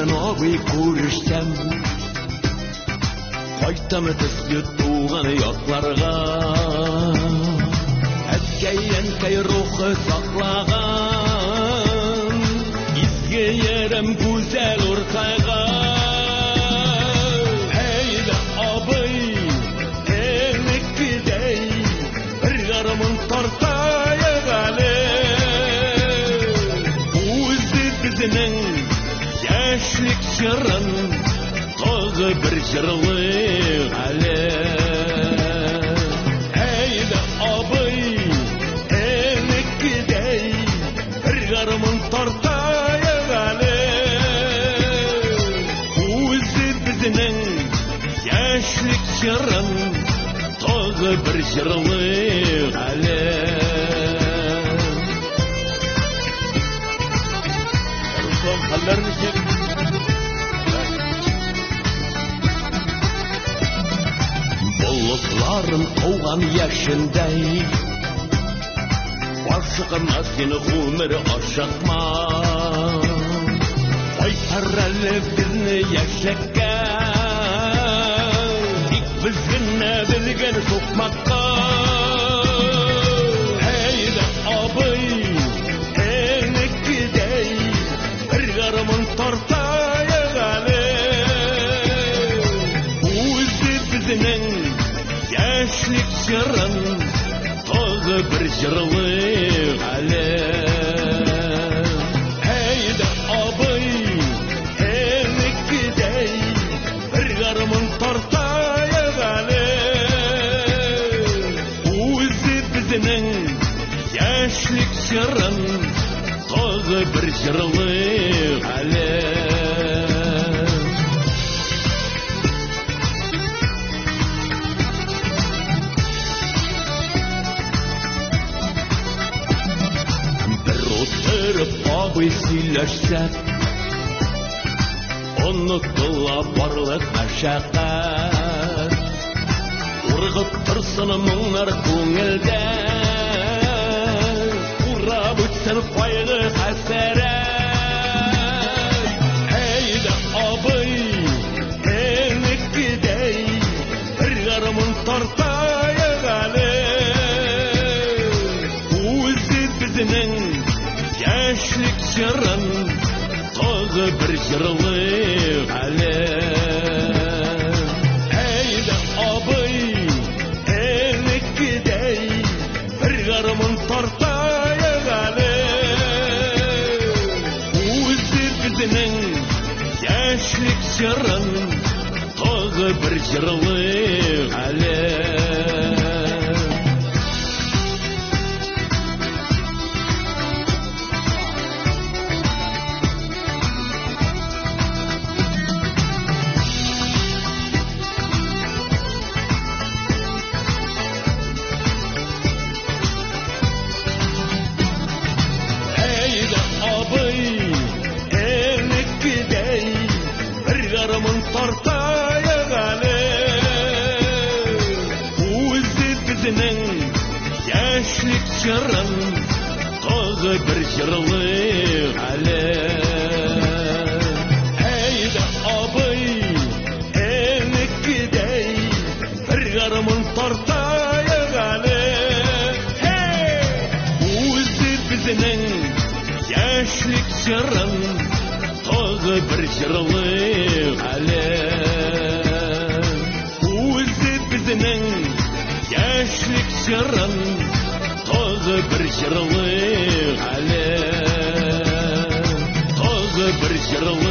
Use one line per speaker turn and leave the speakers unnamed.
мен абый көрішсем, қайтам түске туған ятларға. Әткәй рухы сақлаған, изге ерім güzel ұрқайға. Әйді абый, әніккідей, бір қарымын тартайық әлі. Өзі бізінің яшілік жырын, тағы бір жырлық әлі. Әйді абый, әніккідей, бір қарымын тартайық әлі. Өзі бізінің яшілік жырын, тағы бір жырлық әлі. Руслан, қалдарыңыз не? Бұлықларын қауған яшіндей, Башықыма сені ғұмыр ашақма. Қайтар әлі бізні яшлекке, Тек бізгіні білген соқмаққа. Әйді абый, әніккідей, бір қарымын тартайық әлі. Өзі бізінің яшілік жырын, тағы бір жырлық әлі. Әйді абый, әніккідей, бір қарымын тартайық әлі. Өзі бізінің яшілік жырын, тағы бір жырлық әлі. Абый сөйләшсәк, ұнытыла барлық мәшәқәт. Урғып тұрсын мұңар көңілдә, урап өтсін қайғы хәсәрәт. Әйді абый, әніккідей, бір қарымын тартайық әлі. Өзі бізінің яшілік жырын, тағы бір жырлық әлі. Әйді абый, әніккідей, бір қарымын тартайық әлі. Өзі бізінің яшілік жырын, тағы бір жырлық әлі. Тартайық әлі. Өзі бізінің яшілік жырын, тағы бір жырлық әлі. Әйді абый, әніккідей, бір қарымын тартайық әлі. Өзі бізінің яшілік жырын, тағы бір жырлық әлі. Өзі бізінің яшілік жырын, тағы бір жырлық әлі. Тағы бір жырлық